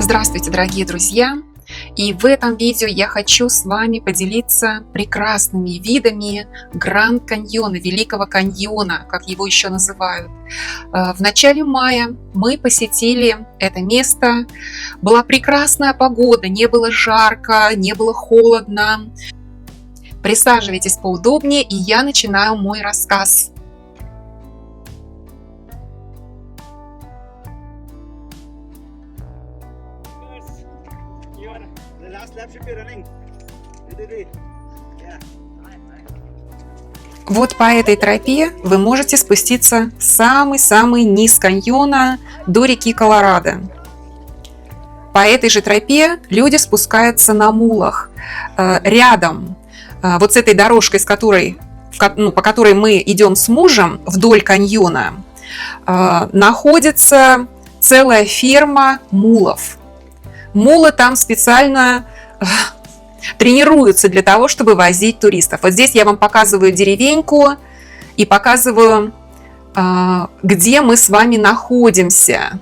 Здравствуйте, дорогие друзья! И в этом видео я хочу с вами поделиться прекрасными видами Гранд Каньона, Великого каньона, как его еще называют. В начале мая мы посетили это место. Была прекрасная погода, не было жарко, не было холодно. Присаживайтесь поудобнее, и я начинаю мой рассказ. Вот по этой тропе вы можете спуститься в самый-самый низ каньона до реки Колорадо. По этой же тропе люди спускаются на мулах. Рядом, вот с этой дорожкой, по которой мы идем с мужем вдоль каньона, находится целая ферма мулов. Мулы там специально тренируются для того, чтобы возить туристов. Вот здесь я вам показываю деревеньку и показываю, где мы с вами находимся.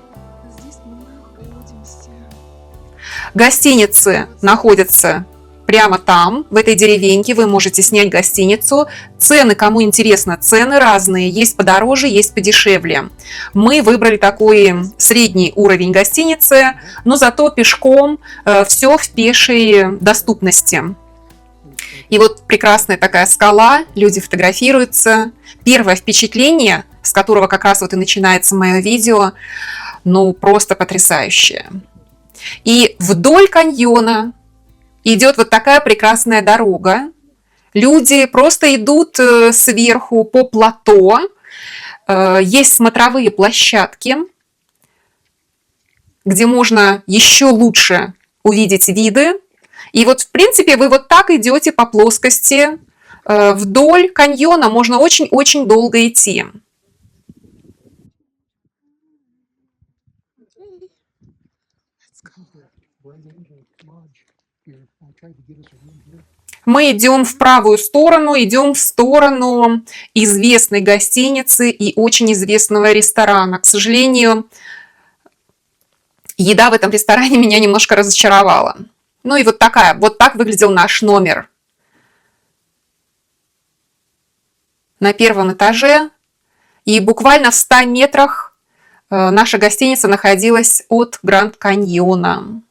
Гостиницы находятся прямо там, в этой деревеньке. Вы можете снять гостиницу. Цены, кому интересно, цены разные. Есть подороже, есть подешевле. Мы выбрали такой средний уровень гостиницы, но зато пешком все в пешей доступности. И вот прекрасная такая скала, люди фотографируются. Первое впечатление, с которого как раз вот и начинается мое видео, ну просто потрясающее. И вдоль каньона идет вот такая прекрасная дорога. Люди просто идут сверху по плато. Есть смотровые площадки, где можно еще лучше увидеть виды. И вот, в принципе, вы вот так идете по плоскости. Вдоль каньона можно очень-очень долго идти. Мы идем в правую сторону, идем в сторону известной гостиницы и очень известного ресторана. К сожалению, еда в этом ресторане меня немножко разочаровала. Ну и вот так выглядел наш номер. На первом этаже. И буквально в 100 метрах наша гостиница находилась от Гранд Каньона.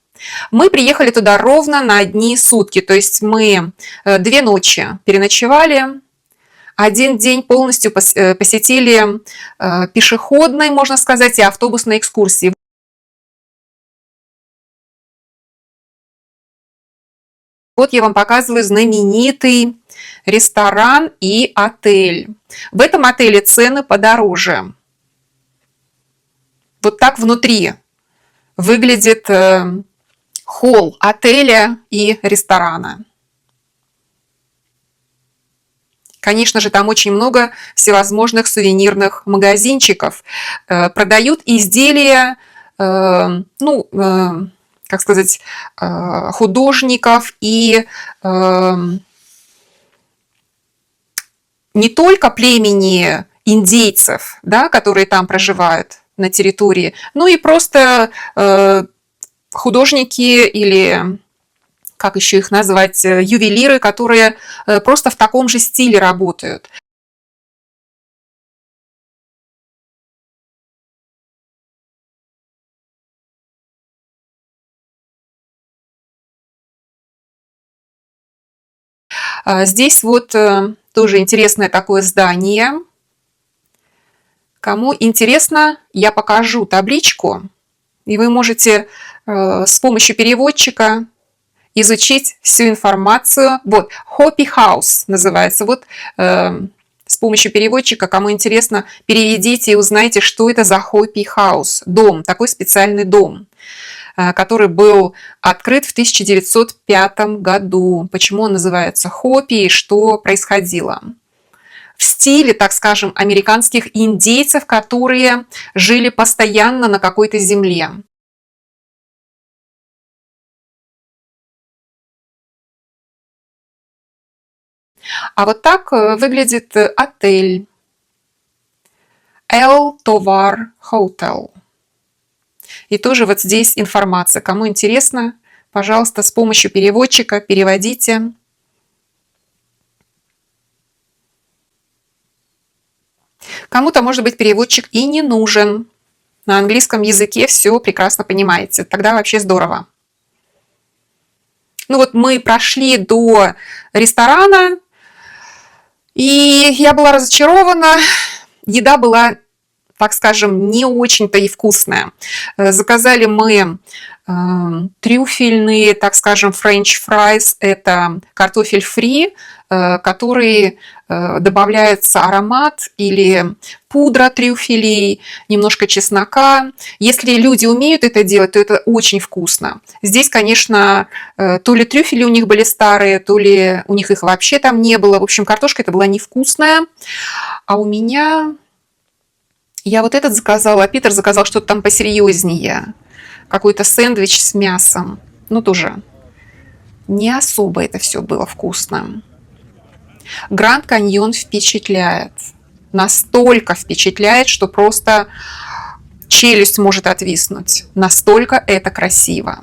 Мы приехали туда ровно на одни сутки, то есть мы 2 ночи переночевали, 1 день полностью посетили пешеходной, можно сказать, и автобусной экскурсии. Вот я вам показываю знаменитый ресторан и отель. В этом отеле цены подороже. Вот так внутри выглядит холл отеля и ресторана. Конечно же, там очень много всевозможных сувенирных магазинчиков. Продают изделия, как сказать, художников и не только племени индейцев, да, которые там проживают на территории, но и просто художники или, как еще их назвать, ювелиры, которые просто в таком же стиле работают. Здесь вот тоже интересное такое здание. Кому интересно, я покажу табличку, и вы можете с помощью переводчика изучить всю информацию. Вот, Hopi House называется. Вот с помощью переводчика, кому интересно, переведите и узнайте, что это за Hopi House. Дом, такой специальный дом, который был открыт в 1905 году. Почему он называется Hopi и что происходило? В стиле, так скажем, американских индейцев, которые жили постоянно на какой-то земле. А вот так выглядит отель El Tovar Hotel. И тоже вот здесь информация. Кому интересно, пожалуйста, с помощью переводчика переводите. Кому-то, может быть, переводчик и не нужен. На английском языке все прекрасно понимаете. Тогда вообще здорово. Ну вот мы прошли до ресторана, и я была разочарована. Еда была, так скажем, не очень-то и вкусная. Заказали мы трюфельные, так скажем, френч фрайс. Это картофель фри, который добавляется аромат или пудра трюфелей, немножко чеснока. Если люди умеют это делать, то это очень вкусно. Здесь, конечно, то ли трюфели у них были старые, то ли у них их вообще там не было. В общем, картошка это была невкусная. А у меня... Я вот этот заказала, а Питер заказал что-то там посерьезнее. Какой-то сэндвич с мясом. Ну, тоже не особо это все было вкусно. Гранд Каньон впечатляет. Настолько впечатляет, что просто челюсть может отвиснуть. Настолько это красиво.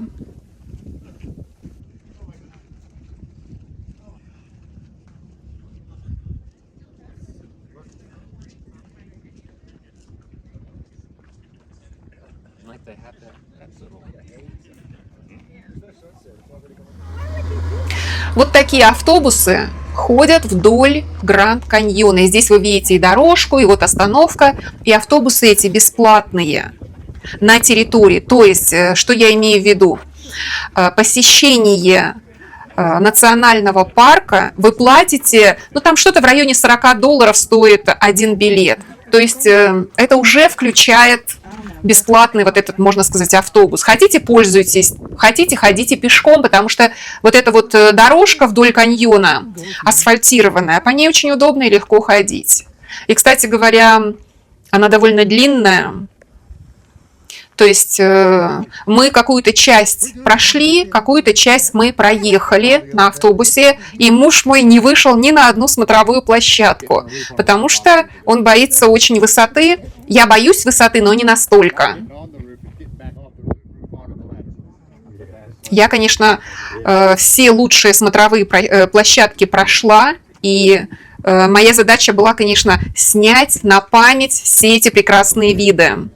Вот такие автобусы ходят вдоль Гранд Каньона. И здесь вы видите и дорожку, и вот остановка, и автобусы эти бесплатные на территории. То есть, что я имею в виду? Посещение национального парка вы платите, ну там что-то в районе $40 стоит один билет. То есть это уже включает бесплатный вот этот, можно сказать, автобус. Хотите, пользуйтесь, хотите, ходите пешком, потому что вот эта вот дорожка вдоль каньона асфальтированная, по ней очень удобно и легко ходить. И, кстати говоря, она довольно длинная. То есть мы какую-то часть прошли, какую-то часть мы проехали на автобусе, и муж мой не вышел ни на одну смотровую площадку, потому что он боится очень высоты. Я боюсь высоты, но не настолько. Я, конечно, все лучшие смотровые площадки прошла, и моя задача была, конечно, снять на память все эти прекрасные виды.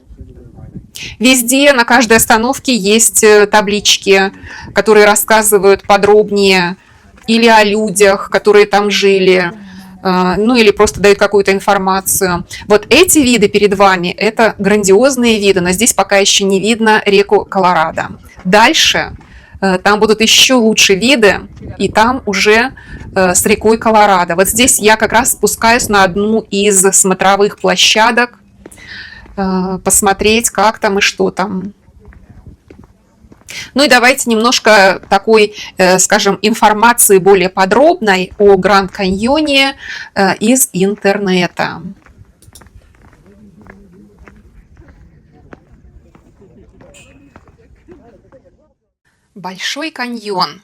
Везде, на каждой остановке есть таблички, которые рассказывают подробнее или о людях, которые там жили, ну или просто дают какую-то информацию. Вот эти виды перед вами – это грандиозные виды, но здесь пока еще не видно реку Колорадо. Дальше там будут еще лучше виды, и там уже с рекой Колорадо. Вот здесь я как раз спускаюсь на одну из смотровых площадок, посмотреть, как там и что там. Ну и давайте немножко такой, скажем, информации более подробной о Гранд Каньоне из интернета. Большой каньон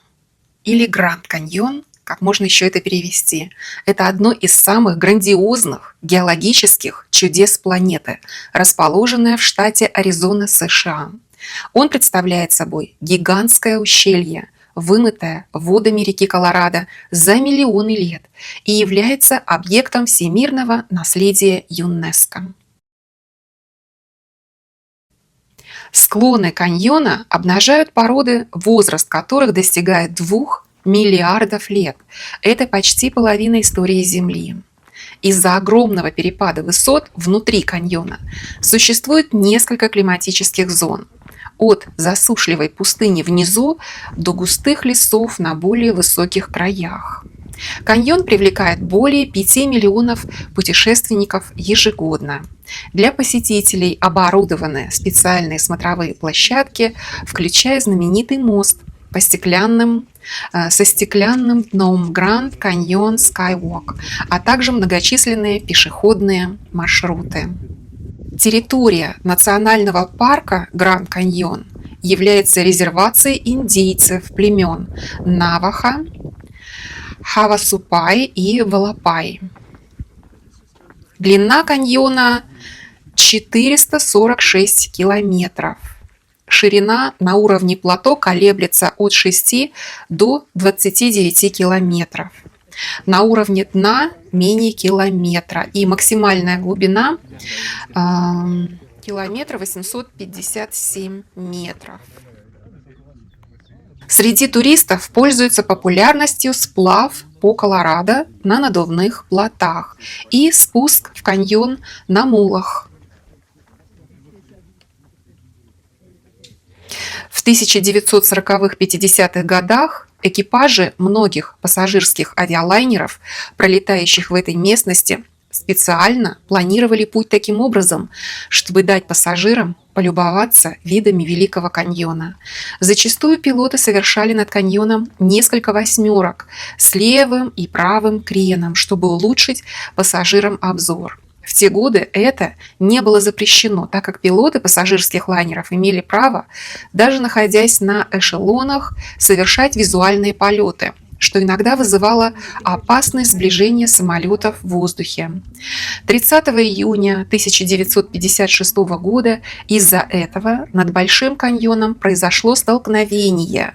или Гранд Каньон, как можно еще это перевести, это одно из самых грандиозных геологических чудес планеты, расположенное в штате Аризона, США. Он представляет собой гигантское ущелье, вымытое водами реки Колорадо за миллионы лет, и является объектом всемирного наследия ЮНЕСКО. Склоны каньона обнажают породы, возраст которых достигает 2 миллиардов лет. Это почти половина истории Земли. Из-за огромного перепада высот внутри каньона существует несколько климатических зон. От засушливой пустыни внизу до густых лесов на более высоких краях. Каньон привлекает более 5 миллионов путешественников ежегодно. Для посетителей оборудованы специальные смотровые площадки, включая знаменитый мост со стеклянным дном Grand Canyon Skywalk, а также многочисленные пешеходные маршруты. Территория национального парка Гранд Каньон является резервацией индейцев племен Навахо, Хавасупай и Валапай. Длина каньона 446 километров. Ширина на уровне плато колеблется от 6 до 29 километров. На уровне дна менее километра. И максимальная глубина километра 857 метров. Среди туристов пользуется популярностью сплав по Колорадо на надувных плотах и спуск в каньон на мулах. В 1940-50-х годах экипажи многих пассажирских авиалайнеров, пролетающих в этой местности, специально планировали путь таким образом, чтобы дать пассажирам полюбоваться видами Великого каньона. Зачастую пилоты совершали над каньоном несколько восьмерок с левым и правым креном, чтобы улучшить пассажирам обзор. В те годы это не было запрещено, так как пилоты пассажирских лайнеров имели право, даже находясь на эшелонах, совершать визуальные полеты, что иногда вызывало опасное сближение самолетов в воздухе. 30 июня 1956 года из-за этого над Большим каньоном произошло столкновение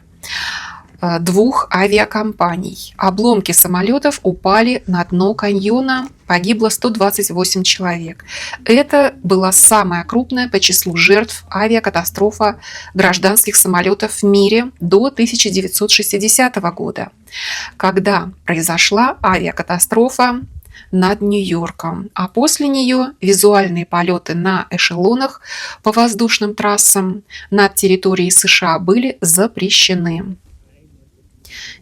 двух авиакомпаний. Обломки самолетов упали на дно каньона, погибло 128 человек. Это была самая крупная по числу жертв авиакатастрофа гражданских самолетов в мире до 1960 года, когда произошла авиакатастрофа над Нью-Йорком, а после нее визуальные полеты на эшелонах по воздушным трассам над территорией США были запрещены.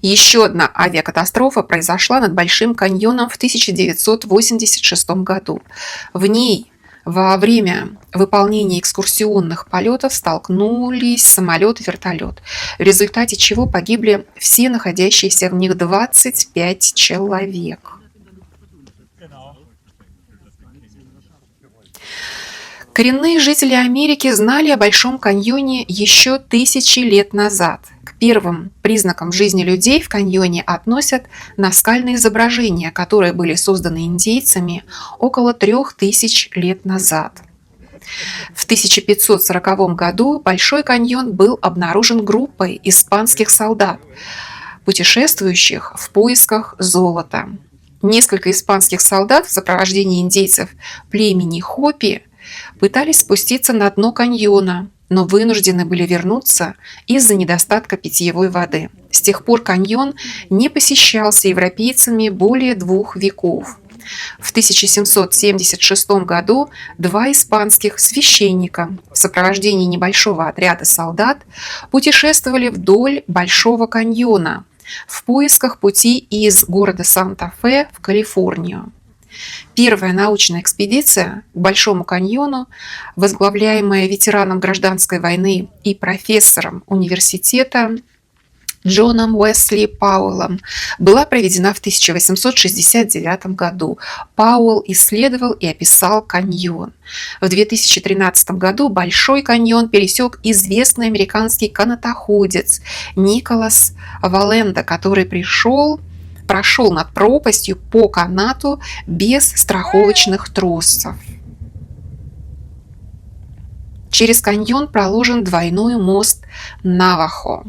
Еще одна авиакатастрофа произошла над Большим каньоном в 1986 году. В ней во время выполнения экскурсионных полетов столкнулись самолет и вертолет, в результате чего погибли все находящиеся в них 25 человек. Коренные жители Америки знали о Большом каньоне еще тысячи лет назад. К первым признакам жизни людей в каньоне относят наскальные изображения, которые были созданы индейцами около 3000 лет назад. В 1540 году Большой каньон был обнаружен группой испанских солдат, путешествующих в поисках золота. Несколько испанских солдат в сопровождении индейцев племени Хопи пытались спуститься на дно каньона, но вынуждены были вернуться из-за недостатка питьевой воды. С тех пор каньон не посещался европейцами более 2 веков. В 1776 году 2 испанских священника в сопровождении небольшого отряда солдат путешествовали вдоль Большого каньона в поисках пути из города Санта-Фе в Калифорнию. Первая научная экспедиция к Большому каньону, возглавляемая ветераном гражданской войны и профессором университета Джоном Уэсли Пауэллом, была проведена в 1869 году. Пауэлл исследовал и описал каньон. В 2013 году Большой каньон пересек известный американский канатоходец Николас Валенда, который прошел над пропастью по канату без страховочных тросов. Через каньон проложен двойной мост Навахо.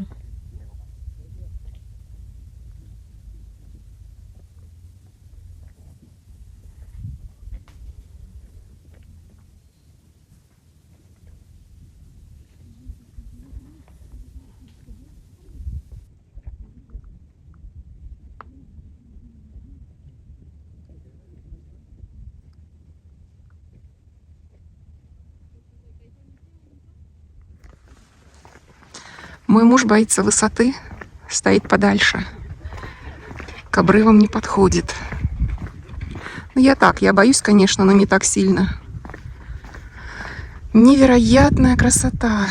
Мой муж боится высоты, стоит подальше, к обрывам не подходит. Я боюсь, конечно, но не так сильно. Невероятная красота.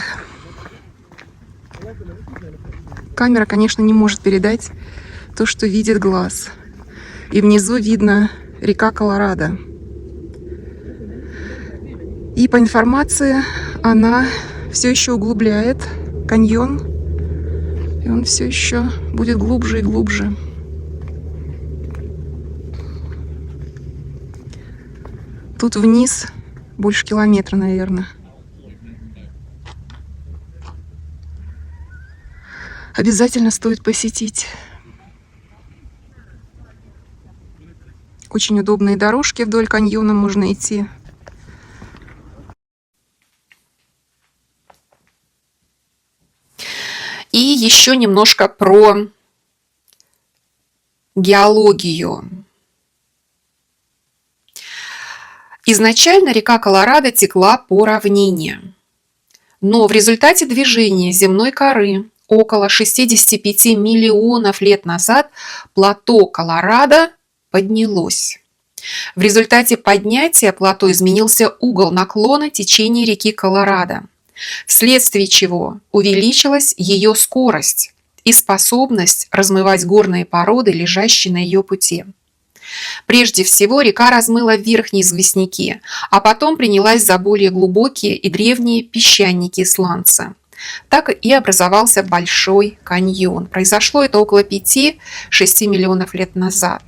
Камера, конечно, не может передать то, что видит глаз. И внизу видно река Колорадо. И по информации она все еще углубляет каньон, и он все еще будет глубже и глубже. Тут вниз больше километра, наверное. Обязательно стоит посетить. Очень удобные дорожки вдоль каньона можно идти. И еще немножко про геологию. Изначально река Колорадо текла по равнине, но в результате движения земной коры около 65 миллионов лет назад плато Колорадо поднялось. В результате поднятия плато изменился угол наклона течения реки Колорадо, вследствие чего увеличилась ее скорость и способность размывать горные породы, лежащие на ее пути. Прежде всего, река размыла верхние известняки, а потом принялась за более глубокие и древние песчаники сланца. Так и образовался Большой каньон. Произошло это около 5-6 миллионов лет назад.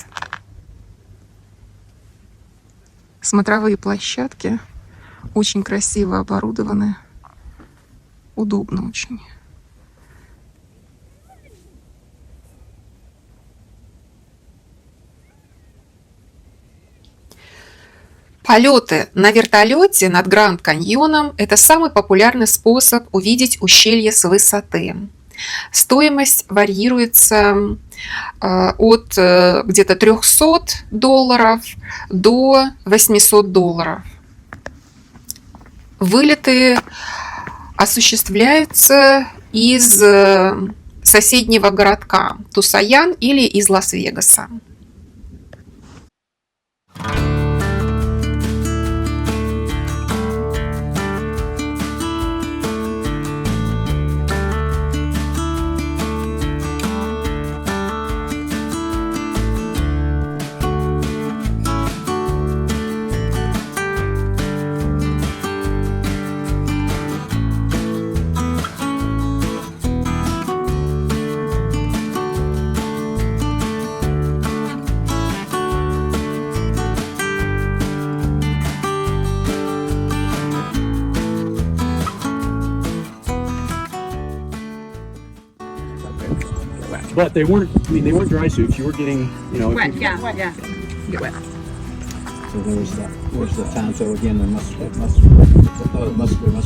Смотровые площадки очень красиво оборудованы, удобно очень. Полеты на вертолете над Гранд Каньоном – это самый популярный способ увидеть ущелье с высоты. Стоимость варьируется от где-то $300 до $800. Вылеты осуществляются из соседнего городка Тусаян или из Лас-Вегаса. But they weren't. I mean, they weren't dry suits. You were getting, you know. Wet, yeah. Get wet. So there's the Tonto again. There must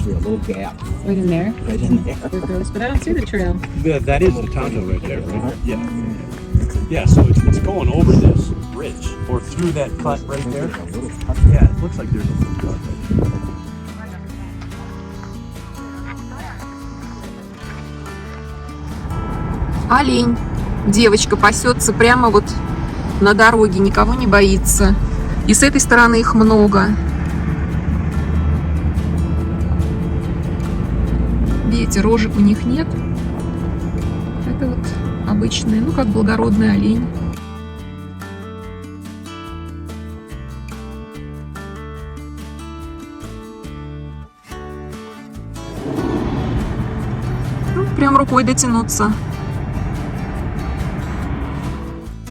be a little gap Right in there. right in there. There goes, but I don't see the trail. That is the Tonto right there, right? Yeah. Yeah. So it's going over this bridge or through that cut right there. Yeah, it looks like there's a little cut right there. Олень. Девочка пасется прямо вот на дороге, никого не боится. И с этой стороны их много. Видите, рожек у них нет. Это вот обычный, ну как благородный олень. Ну, прям рукой дотянуться.